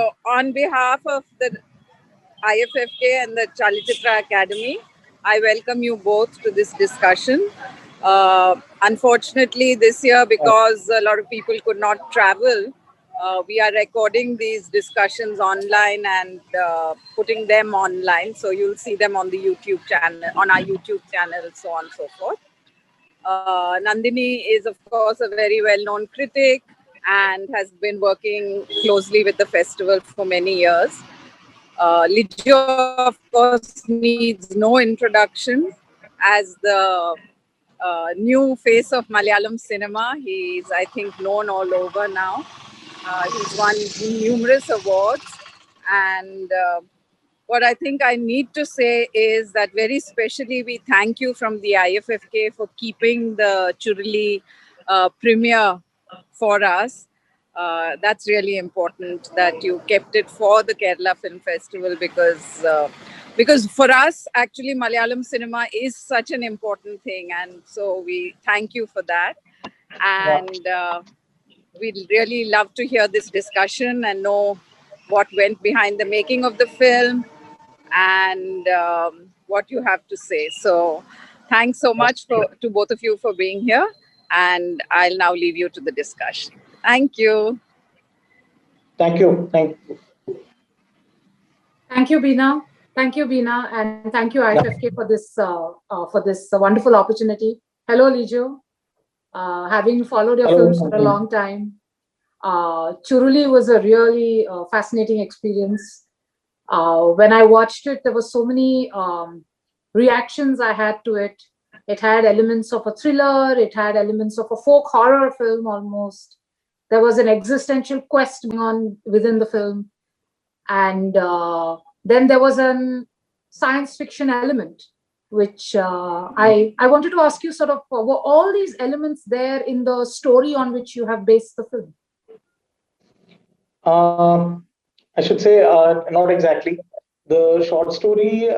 So, on behalf of the IFFK and the Chalachitra Academy, I welcome you both to this discussion. Unfortunately, this year, because a lot of people could not travel, we are recording these discussions online and putting them online. So you'll see them on the YouTube channel, on our YouTube channel, so on and so forth. Nandini is, of course, a very well-known critic and has been working closely with the festival for many years. Lijo, of course, needs no introduction as the new face of Malayalam cinema. He's, I think, known all over now. He's won numerous awards. And what I think I need to say is that very specially we thank you from the IFFK for keeping the Churuli premiere for us. That's really important that you kept it for the Kerala Film Festival because for us, actually, Malayalam cinema is such an important thing. And so we thank you for that. And we'd really love to hear this discussion and know what went behind the making of the film and what you have to say. So thanks so much to both of you for being here. And I'll now leave you to the discussion. Thank you. Thank you. Thank you, Beena. Thank you, Beena, and thank you, IFFK, for this wonderful opportunity. Hello, Lijo. Having followed your films for a long time, Churuli was a really fascinating experience. When I watched it, there were so many reactions I had to it. It had elements of a thriller. It had elements of a folk horror film almost. There was an existential quest going on within the film. And then there was a science fiction element, which I wanted to ask you sort of, were all these elements there in the story on which you have based the film? I should say not exactly. The short story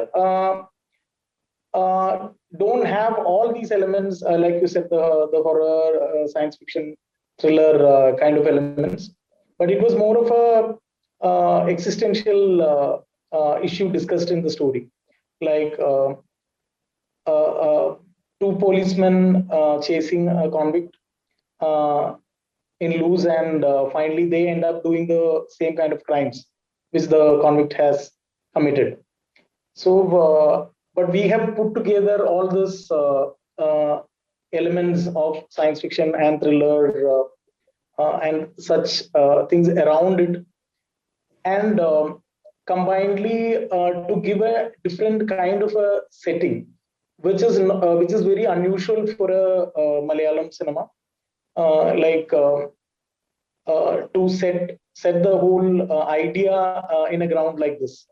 don't have all these elements, like you said, the horror, science fiction, thriller kind of elements. But it was more of a existential issue discussed in the story, like two policemen chasing a convict in loose, and finally they end up doing the same kind of crimes which the convict has committed. So, but we have put together all these elements of science fiction and thriller and such things around it, and combinedly to give a different kind of a setting, which is very unusual for a Malayalam cinema. To set the whole idea in a ground like this,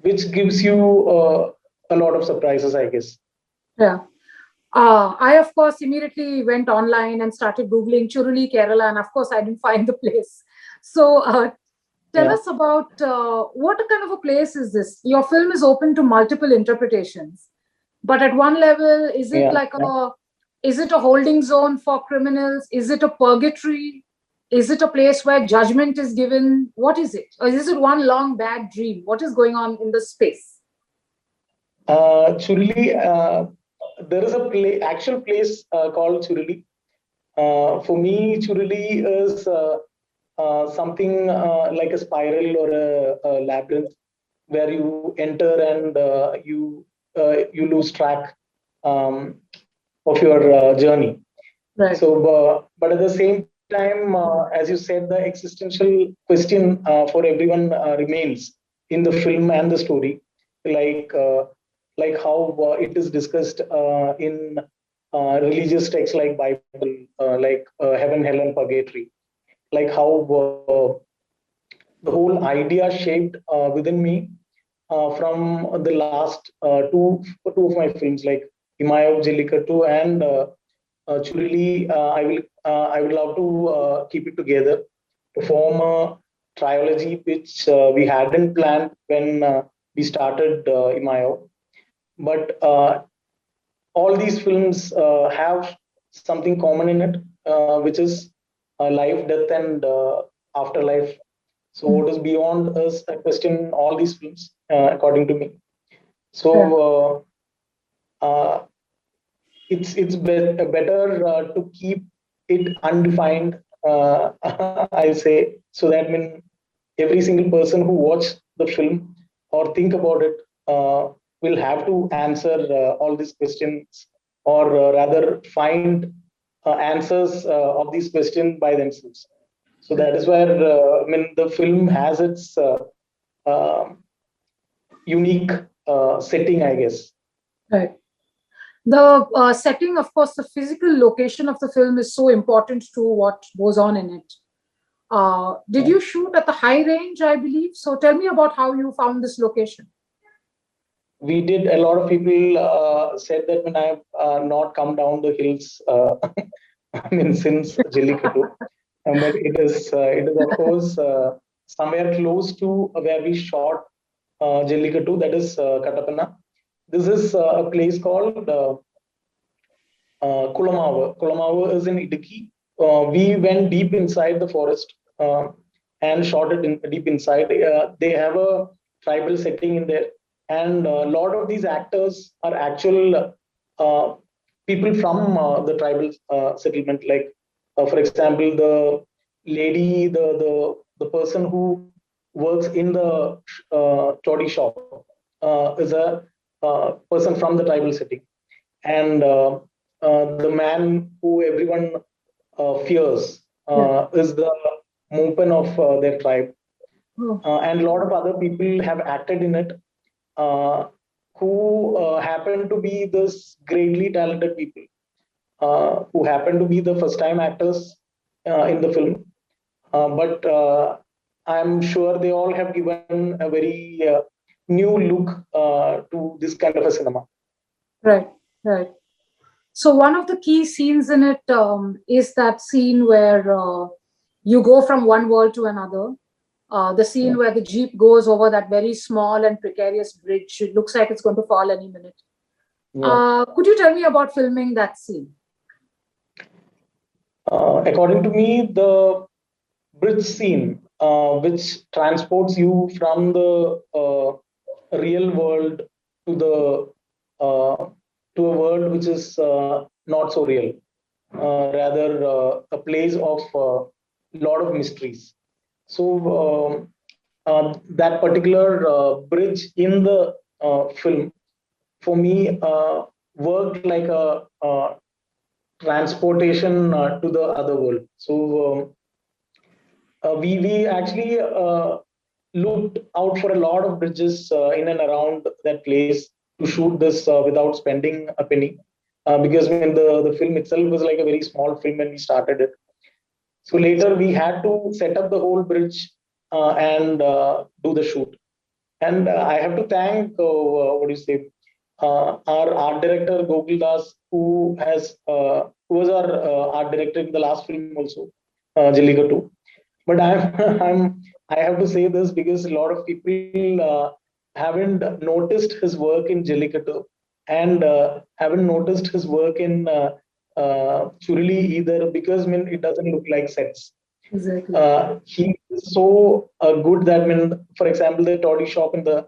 which gives you a lot of surprises, I guess. Yeah. I, of course, immediately went online and started Googling Churuli, Kerala, and of course, I didn't find the place. So tell us about what kind of a place is this? Your film is open to multiple interpretations, but at one level, is it is it a holding zone for criminals? Is it a purgatory? Is it a place where judgment is given? What is it? Or is it one long bad dream? What is going on in the space? Churuli, there is a actual place called Churuli. For me, Churuli is something like a spiral or a labyrinth where you enter and you lose track of your journey. Right. So, but at the same time, as you said, the existential question for everyone remains in the film and the story, like how it is discussed in religious texts like Bible, like heaven, hell, and purgatory, like how the whole idea shaped within me from the last two of my films, like Himayo Jellikattu and Churuli. I would love to keep it together to form a trilogy which we hadn't planned when we started Himayo. But all these films have something common in it, which is life, death, and afterlife So what is beyond is a question in all these films, according to me. So it's better to keep it undefined. I'll say, so that when every single person who watch the film or think about it will have to answer all these questions, or rather find answers of these questions by themselves. So that is where the film has its uh, unique setting, I guess. Right. The setting, of course, the physical location of the film is so important to what goes on in it. Did you shoot at the high range, I believe? So tell me about how you found this location. We did. A lot of people said that when I have not come down the hills, since Jallikattu, but it is of course somewhere close to where we shot Jallikattu, that is Kattapanna. This is a place called Kulamava. Kulamava is in Idukki. We went deep inside the forest and shot it deep inside. They have a tribal setting in there, and a lot of these actors are actual people from the tribal settlement. Like, for example, the lady, the person who works in the toddy shop is a person from the tribal setting, and the man who everyone fears is the Mopen of their tribe. And a lot of other people have acted in it who happen to be this greatly talented people who happen to be the first time actors in the film. But I'm sure they all have given a very new look to this kind of a cinema. Right, right. So one of the key scenes in it is that scene where you go from one world to another. The scene where the jeep goes over that very small and precarious bridge. It looks like it's going to fall any minute. Could you tell me about filming that scene? According to me, the bridge scene, which transports you from the real world to the to a world which is not so real, rather a place of lot of mysteries. So that particular bridge in the film, for me, worked like a transportation to the other world. So we actually looked out for a lot of bridges in and around that place to shoot this without spending a penny, because the film itself was like a very small film when we started it. So later we had to set up the whole bridge and do the shoot. And I have to thank our art director Gokul Das, who was our art director in the last film also, Jallikattu. But I have to say this because a lot of people haven't noticed his work in Jallikattu and haven't noticed his work in Churuli either, because it doesn't look like sets. Exactly. He is so good that for example, the toddy shop in the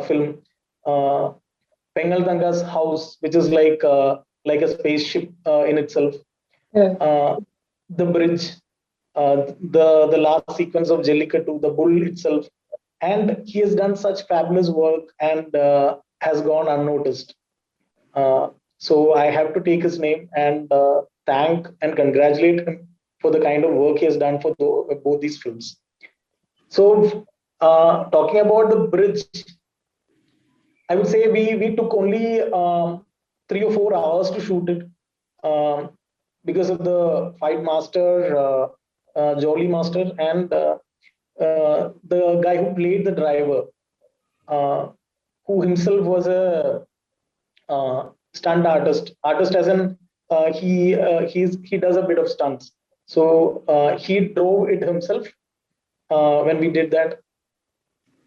film, Pengal Tanga's house, which is like a spaceship in itself. The bridge, the last sequence of Jallikattu, the bull itself, and he has done such fabulous work and has gone unnoticed. So I have to take his name and thank and congratulate him for the kind of work he has done for both these films. So talking about the bridge, I would say we took only 3 or 4 hours to shoot it, because of the fight master, Jolly master, and the guy who played the driver, who himself was a stunt artist. Artist as in he does a bit of stunts. So he drove it himself when we did that.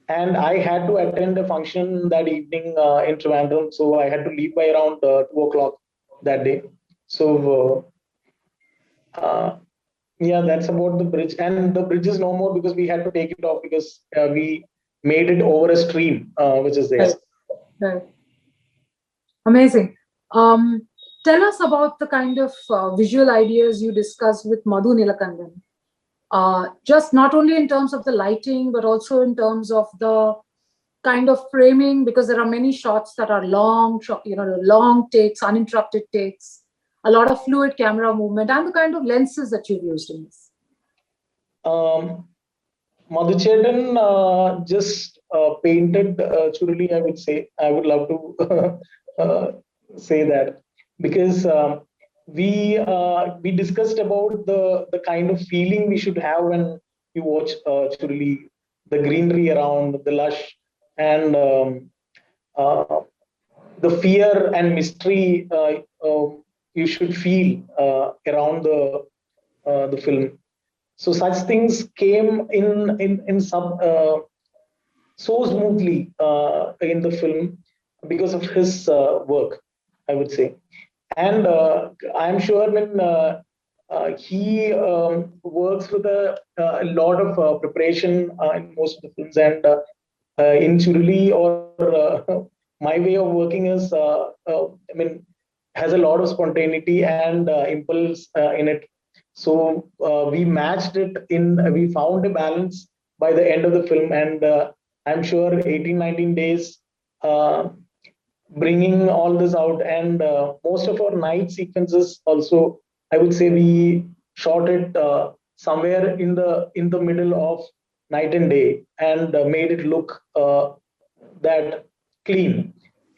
And I had to attend a function that evening in Trivandrum, so I had to leave by around 2 o'clock that day. So Yeah, that's about the bridge. And the bridge is no more because we had to take it off because we made it over a stream, which is there. Right. Right. Amazing. Tell us about the kind of visual ideas you discussed with Madhu Nilakandan. Just not only in terms of the lighting, but also in terms of the kind of framing, because there are many shots that are long, long takes, uninterrupted takes, a lot of fluid camera movement, and the kind of lenses that you've used in this. Madhuchetan just painted Churuli, I would say. I would love to say that because we discussed about the kind of feeling we should have when you watch Churuli, the greenery around, the lush, and uh, the fear and mystery you should feel around the film. So such things came in some so smoothly in the film because of his work, I would say. And I'm sure when he works with a lot of preparation in most of the films, and in Churuli or my way of working is, I mean, has a lot of spontaneity and impulse in it. So we matched it we found a balance by the end of the film, and I'm sure 18, 19 days bringing all this out, and most of our night sequences also, I would say we shot it somewhere in the middle of night and day, and made it look that clean.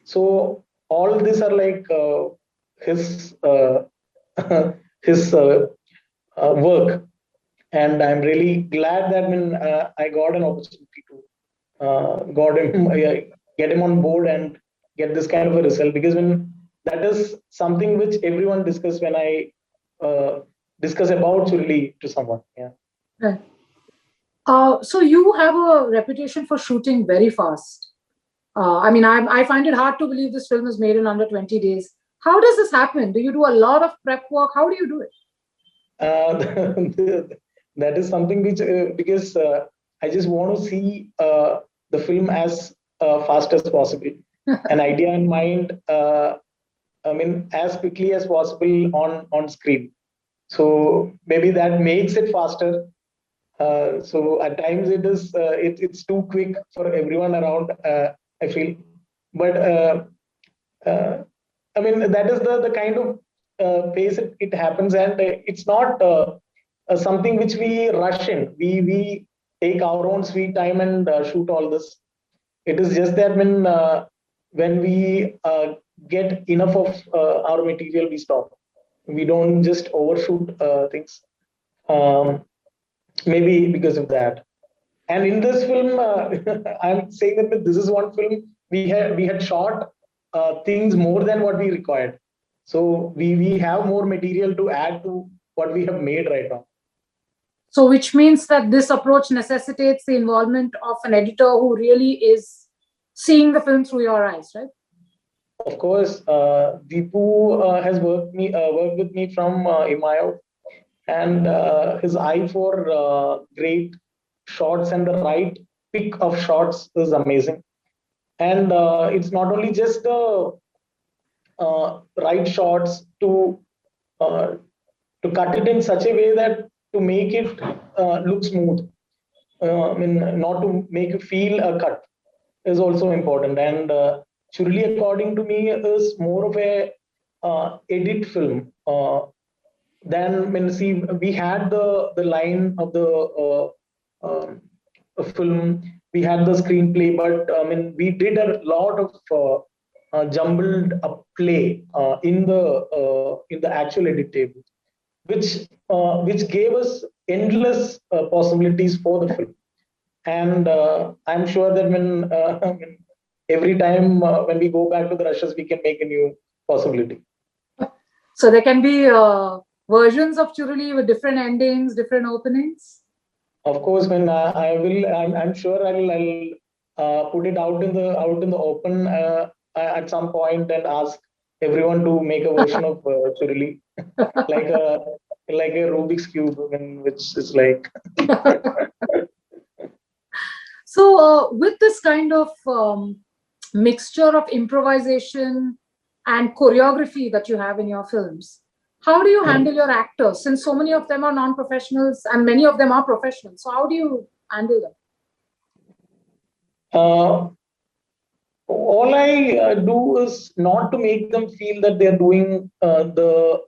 So all these are like his his work, and I'm really glad that when I got an opportunity to got him get him on board and get this kind of a result, because when that is something which everyone discuss when I discuss about Churuli to someone. Yeah. Right. So you have a reputation for shooting very fast. I mean, I find it hard to believe this film is made in under 20 days. How does this happen? Do you do a lot of prep work? How do you do it? That is something which, because I just want to see the film as fast as possible. An idea in mind, I mean, as quickly as possible on screen. So maybe that makes it faster. So at times it's too quick for everyone around, I feel. But uh, I mean, that is the kind of pace it happens, and it's not something which we rush in. We take our own sweet time and shoot all this. It is just that when we get enough of our material, we stop. We don't just overshoot things. Um, Maybe because of that. And in this film, I'm saying that this is one film we had shot things more than what we required. So we have more material to add to what we have made right now. So which means that this approach necessitates the involvement of an editor who really is seeing the film through your eyes, right? Of course, Deepu has worked with me from Imayo, and his eye for great shots and the right pick of shots is amazing. And it's not only just the right shots uh, to cut it in such a way that to make it look smooth. I mean, not to make you feel a cut is also important. And Churli, according to me, is more of a edit film. Then, I mean, see, we had the line of the film, we had the screenplay, but I mean, we did a lot of jumbled up play in the actual edit table, which gave us endless possibilities for the film. And I'm sure that when every time when we go back to the rushes, we can make a new possibility. So there can be versions of Churuli with different endings, different openings. Of course, when I'm sure I'll put it out in the open at some point and ask everyone to make a version of Churuli, like a Rubik's cube, which is like. So, with this kind of mixture of improvisation and choreography that you have in your films, how do you handle your actors? Since so many of them are non-professionals and many of them are professionals, so how do you handle them? All I do is not to make them feel that they're doing the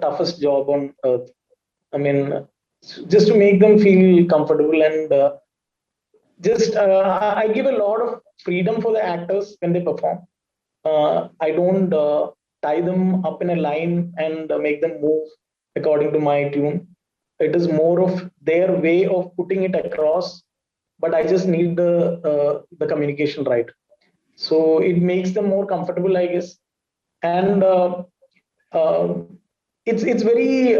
toughest job on earth. I mean, just to make them feel comfortable and I give a lot of freedom for the actors when they perform. I don't tie them up in a line and make them move according to my tune. It is more of their way of putting it across, but I just need the communication right. So it makes them more comfortable, I guess. And uh, it's very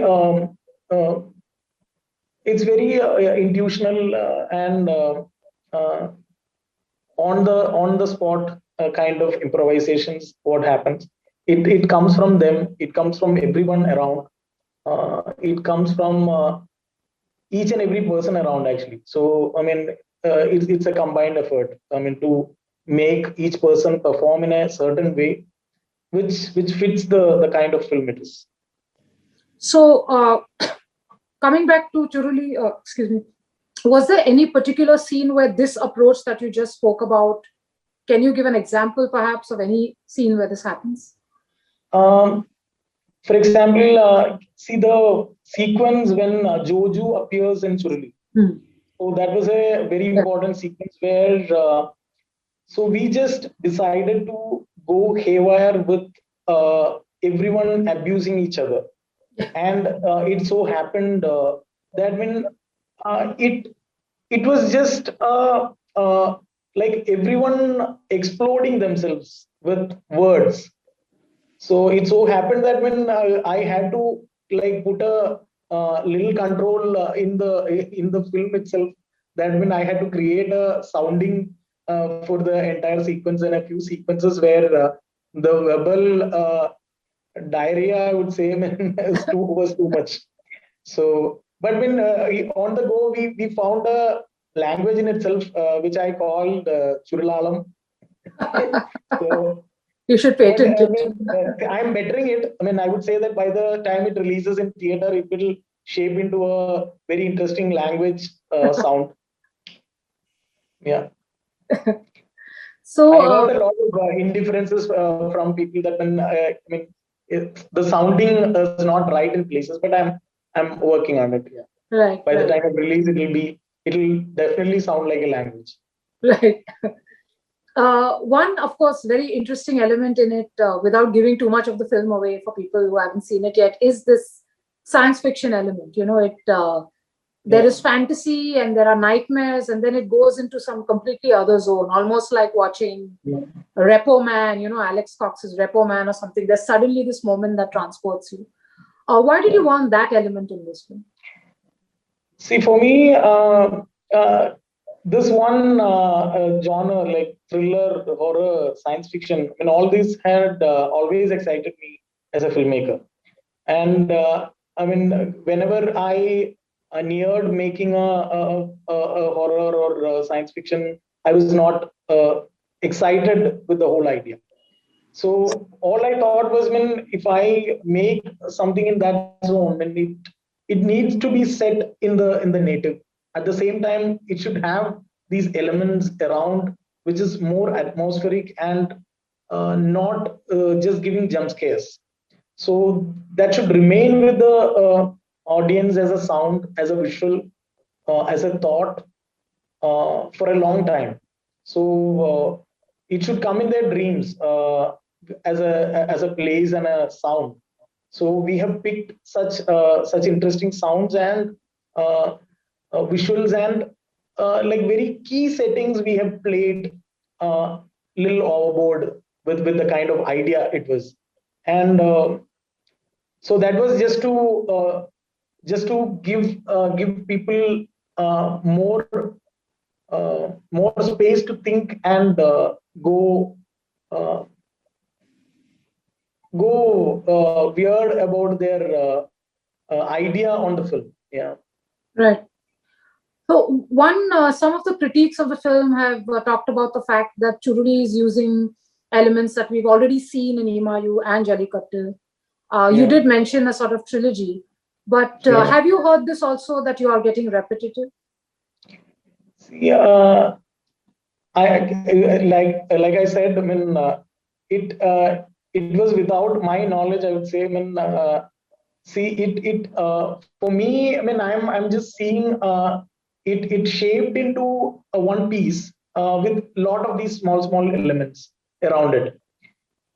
intuitional and uh, on the spot kind of improvisations. What happens? It comes from them. It comes from everyone around. It comes from each and every person around, actually. So I mean, it's a combined effort. I mean, to make each person perform in a certain way, which fits the kind of film it is. So, coming back to Churuli, excuse me, was there any particular scene where this approach that you just spoke about? Can you give an example, perhaps, of any scene where this happens? For example, see the sequence when Joju appears in Churuli. So that was a very important sequence where so we just decided to go haywire with everyone abusing each other. And it so happened that when it was just like everyone exploding themselves with words. So it so happened that when I had to like put a little control in the film itself, that when I had to create a sounding for the entire sequence and a few sequences where the verbal diarrhea, I would say, was too much. So, but when on the go, we found a language in itself, which I called Churulalam. So, you should patent it. I'm bettering it. I mean, I would say that by the time it releases in theater, it will shape into a very interesting language sound. Yeah. So I heard a lot of indifferences from people that when I mean the sounding is not right in places, but I'm working on it. Yeah. Right. By the time it release, it'll definitely sound like a language. Right. One, of course, very interesting element in it, without giving too much of the film away for people who haven't seen it yet, is this science fiction element. You know, there is fantasy and there are nightmares, and then it goes into some completely other zone, almost like watching Repo Man, you know, Alex Cox's Repo Man or something. There's suddenly this moment that transports you. Why did you want that element in this film? See, for me, this one genre, like thriller, horror, science fiction, I mean, all these had always excited me as a filmmaker. And I mean, whenever I neared making a horror or science fiction, I was not excited with the whole idea. So all I thought was, when if I make something in that zone, when it needs to be set in the native. At the same time, it should have these elements around, which is more atmospheric and not just giving jump scares. So that should remain with the audience as a sound, as a visual, as a thought for a long time. So it should come in their dreams as a place and a sound. So we have picked such interesting sounds and visuals and like very key settings we have played little overboard with the kind of idea it was. And so that was just to give people more space to think and go weird about their idea on the film. Yeah. Right. So some of the critiques of the film have talked about the fact that Churuli is using elements that we've already seen in Imayu and Jallikattu. You did mention a sort of trilogy, but have you heard this also, that you are getting repetitive? Yeah, like I said, I mean, it was without my knowledge, I would say. I mean, see it for me. I mean, I'm just seeing it shaped into a one piece with a lot of these small elements around it.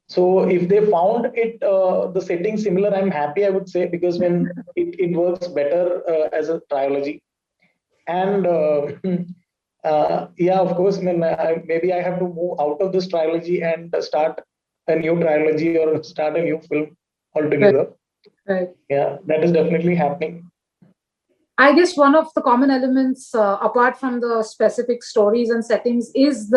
So if they found it the setting similar, I'm happy, I would say, because when it works better as a trilogy. And yeah, of course, I mean, maybe I have to move out of this trilogy and start a new trilogy or start a new film altogether. Right. Yeah, that is definitely happening. I guess one of the common elements, apart from the specific stories and settings, is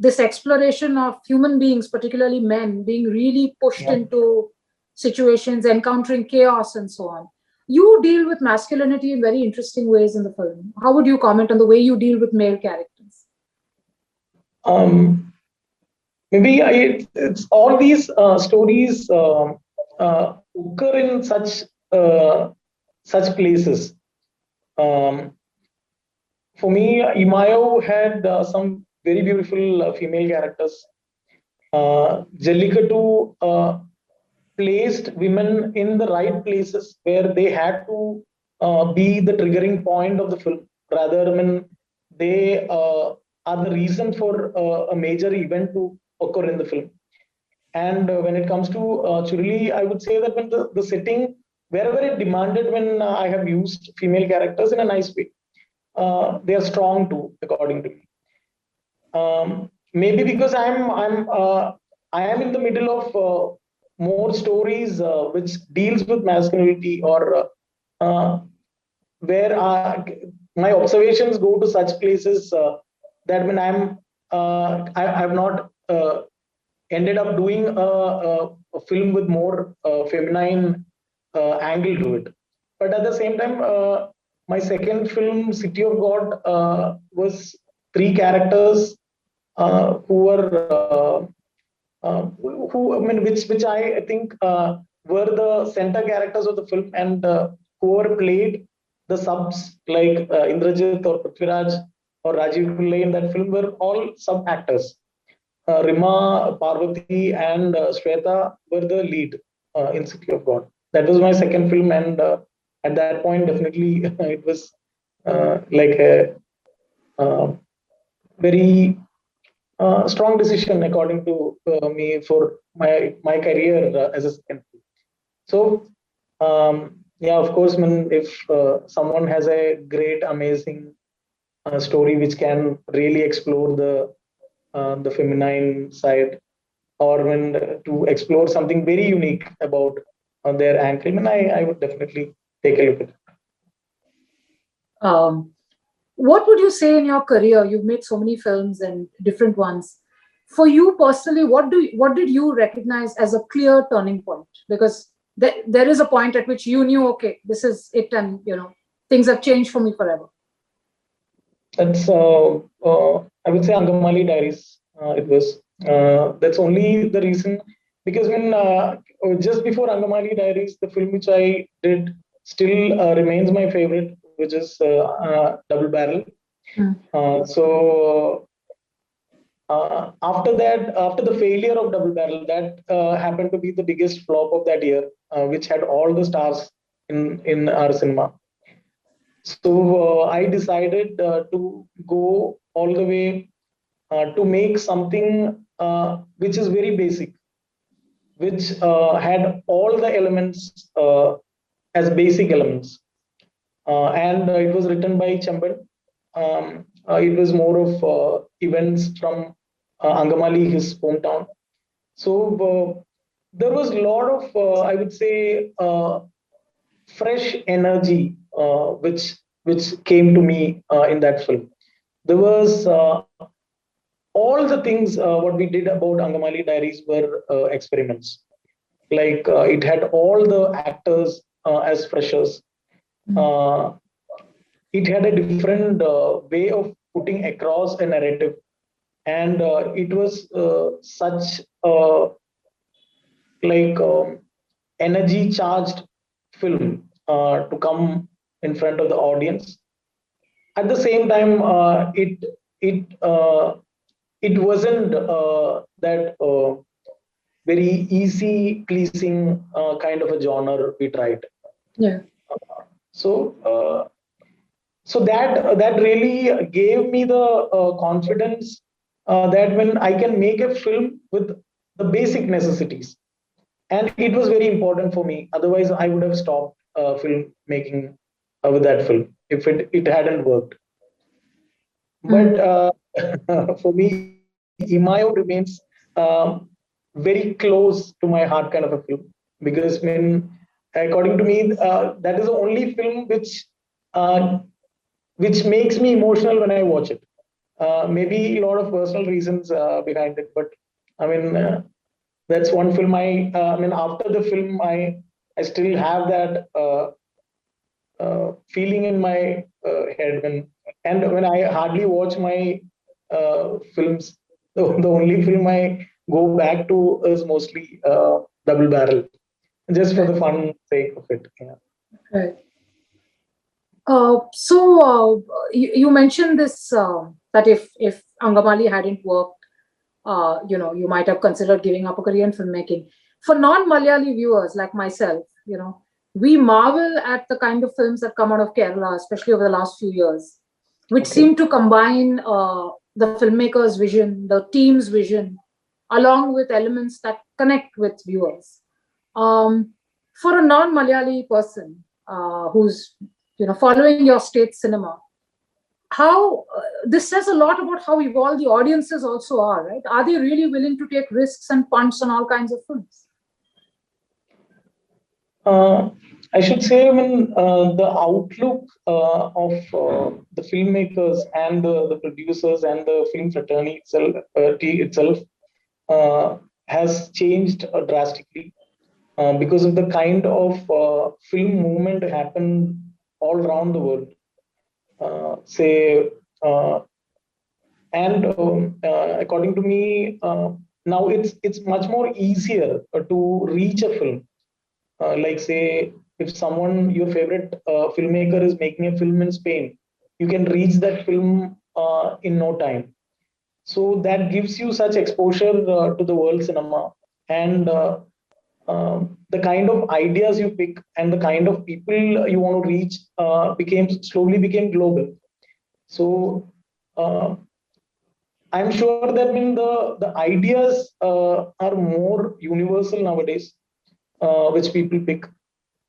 this exploration of human beings, particularly men, being really pushed into situations, encountering chaos and so on. You deal with masculinity in very interesting ways in the film. How would you comment on the way you deal with male characters? Maybe it's all these stories occur in such places. For me, Imayo had some very beautiful female characters. Jallikattu placed women in the right places where they had to be the triggering point of the film. Rather, I mean, they are the reason for a major event to occur in the film. And when it comes to Churuli, I would say that when the setting, wherever it demanded, when I have used female characters in a nice way, they are strong too, according to me. Maybe because I am in the middle of more stories which deals with masculinity, or where my observations go to such places that when I have not ended up doing a film with more feminine angle to it. But at the same time, my second film, City of God, was three characters who were who I mean, which I think were the center characters of the film, and who were played the subs like Indrajit or Prithviraj or Rajiv Kullai in that film were all sub actors. Rima, Parvati, and Shweta were the lead in City of God. That was my second film, and at that point, definitely it was like a very strong decision, according to me, for my career as a second film. So, yeah, of course, if someone has a great, amazing story which can really explore the feminine side, or when to explore something very unique about their angle, I would definitely take a look at it. What would you say in your career? You've made so many films and different ones. For you personally, what did you recognize as a clear turning point? Because there is a point at which you knew, okay, this is it, and things have changed for me forever. That's I would say Angamali Diaries. It was that's only the reason, because when just before Angamali Diaries, the film which I did still remains my favorite, which is Double Barrel. So after that, after the failure of Double Barrel, that happened to be the biggest flop of that year, which had all the stars in our cinema. So I decided to go all the way to make something which is very basic, which had all the elements as basic elements. And it was written by Chamban. It was more of events from Angamali, his hometown. So there was a lot of, I would say, fresh energy which came to me in that film. There was all the things what we did about Angamali Diaries were experiments. Like it had all the actors as freshers. It had a different way of putting across a narrative, and it was such like energy charged film to come in front of the audience. At the same time, it wasn't that very easy pleasing kind of a genre we tried. Yeah. So that really gave me the confidence that when I can make a film with the basic necessities, and it was very important for me. Otherwise, I would have stopped film making with that film if it hadn't worked. But for me, Imayo remains very close to my heart, kind of a film, because according to me, that is the only film uh, which makes me emotional when I watch it. Maybe a lot of personal reasons behind it, but I mean, that's one film. I mean, after the film, I still have that feeling in my head when I hardly watch my films. The only film I go back to is mostly Double Barrel, just for the fun sake of it. Yeah. Right. You mentioned this that if Angamali hadn't worked, you might have considered giving up a career in filmmaking. For non-Malayali viewers like myself, we marvel at the kind of films that come out of Kerala, especially over the last few years, which seem to combine the filmmaker's vision, the team's vision, along with elements that connect with viewers. For a non-Malayali person who's following your state cinema, how this says a lot about how evolved the audiences also are, right? Are they really willing to take risks and punts on all kinds of films? I should say, I mean, the outlook of the filmmakers and the producers and the film fraternity itself has changed drastically because of the kind of film movement happened all around the world. Say, and according to me, now it's much more easier to reach a film. Like, say, if your favorite filmmaker is making a film in Spain, you can reach that film in no time. So that gives you such exposure to the world cinema, and the kind of ideas you pick and the kind of people you want to reach slowly became global. So I'm sure that the ideas are more universal nowadays, which people pick.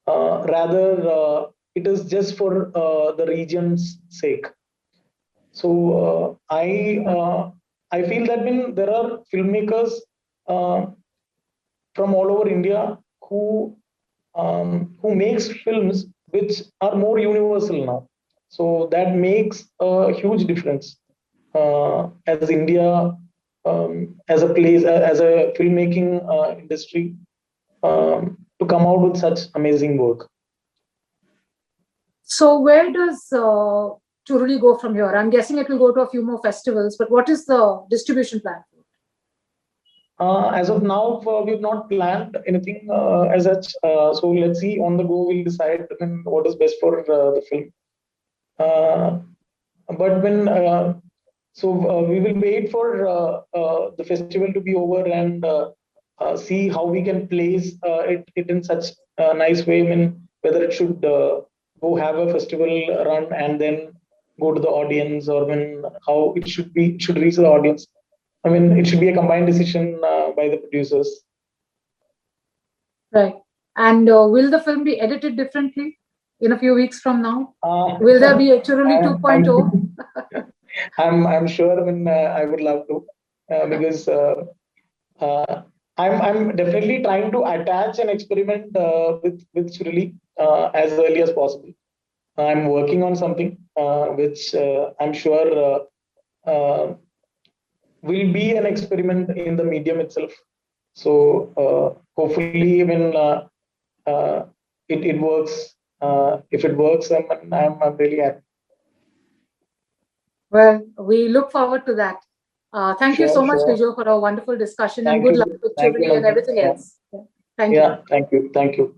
Rather, it is just for the region's sake. So I feel that there are filmmakers from all over India who makes films which are more universal now. So that makes a huge difference as India, as a place, as a filmmaking industry, to come out with such amazing work. So where does Churuli go from here? I'm guessing it will go to a few more festivals, but what is the distribution plan? As of now, we've not planned anything as such. So let's see, on the go, we'll decide what is best for the film. But we will wait for the festival to be over and see how we can place it in such a nice way. I mean, whether it should go have a festival run and then go to the audience, or how it should reach the audience. I mean, it should be a combined decision by the producers. Right. And will the film be edited differently in a few weeks from now? Will there be a Churuli 2.0? I'm sure. I mean, I would love to because I'm definitely trying to attach an experiment with Churuli as early as possible. I'm working on something which I'm sure will be an experiment in the medium itself. So hopefully, when it works, if it works, I'm really happy. Well, we look forward to that. Thank you Sure, so much, sure. Lijo, for a wonderful discussion, and Thank good you. luck with Thank you, Churuli and Nandini. everything Yeah. else. Thank you. Yeah, thank you. Thank you.